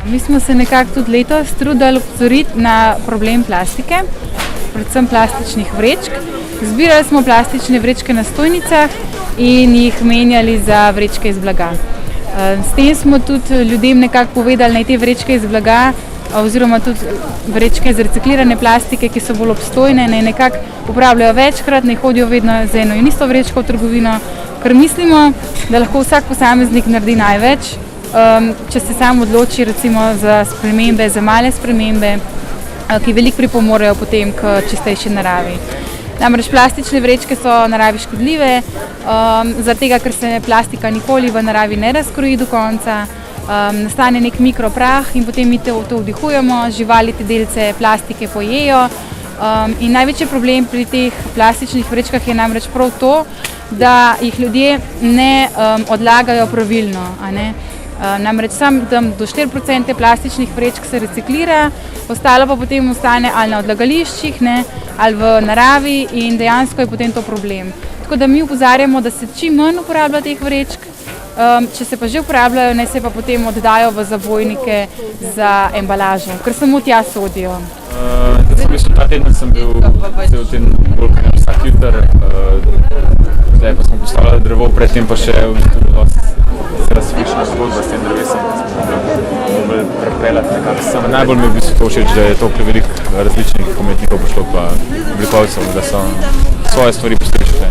Mi smo se nekako tudi letos trudili opozoriti na problem plastike, predvsem plastičnih vrečk. Zbirali smo plastične vrečke na stojnicah in jih menjali za vrečke iz blaga. S tem smo tudi ljudem nekako povedali, naj te vrečke iz blaga oziroma tudi vrečke iz reciklirane plastike, ki so bolj obstojne, naj nekako uporabljajo večkrat, naj hodijo vedno z eno in isto vrečko v trgovino, ker mislimo, da lahko vsak posameznik naredi največ, če se sam odloči recimo za spremembe, za male spremembe, ki veliko pripomorejo potem k čistejši naravi. Namreč plastične vrečke so v naravi škodljive, zaradi tega, ker se plastika nikoli v naravi ne razkroji do konca, nastane nek mikroprah in potem mi to vdihujemo, živali te delce plastike pojejo. In največji problem pri teh plastičnih vrečkah je namreč prav to, da jih ljudje ne odlagajo pravilno, a ne. Namreč samo do 4% plastičnih vrečk se reciklira, ostalo pa potem ostane ali na odlagališčih, ali v naravi in dejansko je potem to problem. Tako da mi opozarjamo, da se čim manj uporablja teh vrečk, če se pa že uporabljajo, naj se pa potem oddajo v zabojnike za embalažo, ker samo tja sodijo. Ta teden sem bil cel teden bolj kot vsak jutr, zdaj pa smo postavljali drevo, predtem pa še se razsvišna zgodba s tem drevesom, da smo mogli prepeljati nekako. Najbolj mi je v bistvu to všeč, da je toliko veliko različnih umetnikov prišlo pa oblikovalcev, da so svoje stvari posrečili.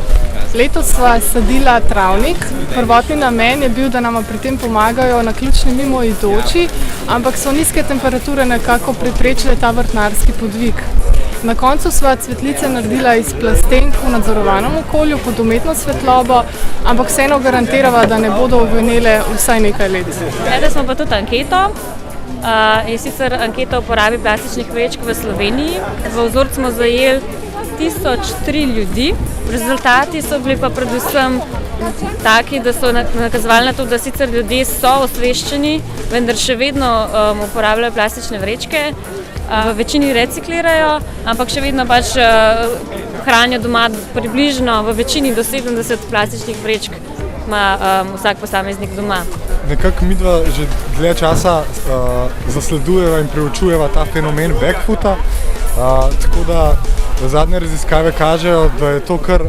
Letos sva sadila travnik. Prvotni namen je bil, da nama pri tem pomagajo naključni mimoidoči, ampak so nizke temperature nekako preprečile ta vrtnarski podvig. Na koncu sva cvetlice naredila iz plastenk v nadzorovanem okolju pod umetno svetlobo, ampak vseeno garantirava, da ne bodo ovenele vsaj nekaj let. Naredili smo pa tudi anketo, in sicer anketo o uporabi plastičnih vrečk v Sloveniji. V vzorec smo zajeli 1003 ljudi. Rezultati so bili pa predvsem taki, da so nakazovali na to, da sicer ljudje so osveščeni, vendar še vedno uporabljajo plastične vrečke. V večini reciklirajo, ampak še vedno pač hranijo doma približno v večini do 70 plastičnih vrečk ima vsak posameznik doma. Nekako midva že dlje časa zasledujeva in preučujeva ta fenomen backfoota, tako da zadnje raziskave kažejo, da je to kar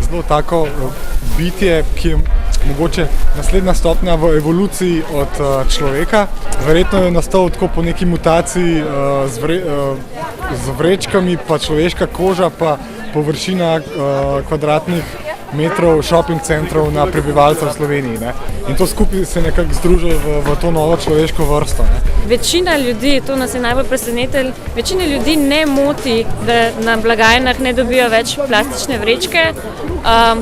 zelo tako bitje, ki je mogoče naslednja stopnja v evoluciji od človeka. Verjetno je nastal tako po neki mutaciji z vrečkami, pa človeška koža, pa površina kvadratnih metrov shopping centrov na prebivalca v Sloveniji. In to skupaj se nekako združuje v to novo človeško vrsto. Večina ljudi, to nas je najbolj presenetilo, večina ljudi ne moti, da na blagajnah ne dobijo več plastične vrečke,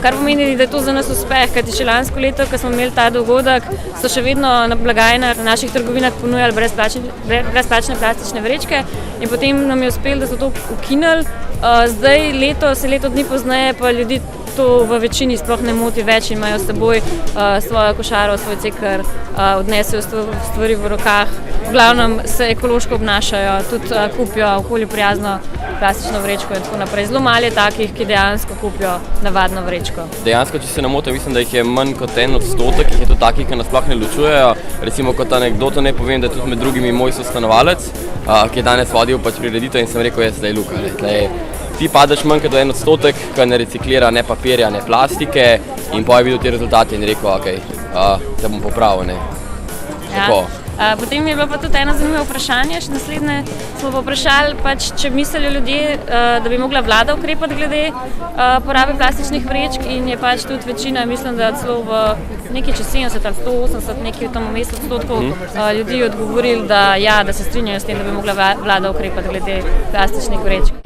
kar pomeni, da je to za nas uspeh, kajti še lansko leto, ko smo imeli ta dogodek, so še vedno na blagajnah v naših trgovinah ponujali brezplačne plastične vrečke in potem nam je uspelo, da so to ukinili. Zdaj leto dni pozneje pa ljudi to v večini sploh ne moti več in imajo s seboj svojo košaro, svoj ceker, odnesejo stvari v rokah. V glavnem se ekološko obnašajo, tudi kupijo okolju prijazno plastično vrečko in tako naprej. Zelo malo je takih, ki dejansko kupijo navadno vrečko. Dejansko, če se ne motim, mislim, da jih je manj kot 1%, jih je to takih, ki nas sploh ne ločujejo. Recimo kot anekdoto ne povem, da je tudi med drugimi moj sostanovalec, ki je danes vodil prireditev in sem rekel, zdaj Luka, ti padeš manj kot 1%, ki ne reciklira ne papirja, ne plastike in pa je videl te rezultate in rekel, te bom popravil. Potem je bilo pa tudi eno zanimivo vprašanje, še naslednje smo pa vprašali, če mislijo ljudje, da bi mogla vlada ukrepati glede porabe plastičnih vrečk in je tudi večina, mislim, da celo v nekaj čez 70 ali 180, nekaj v tem odstotkov ljudi odgovorili, da se strinjajo s tem, da bi mogla vlada ukrepati glede plastičnih vrečk.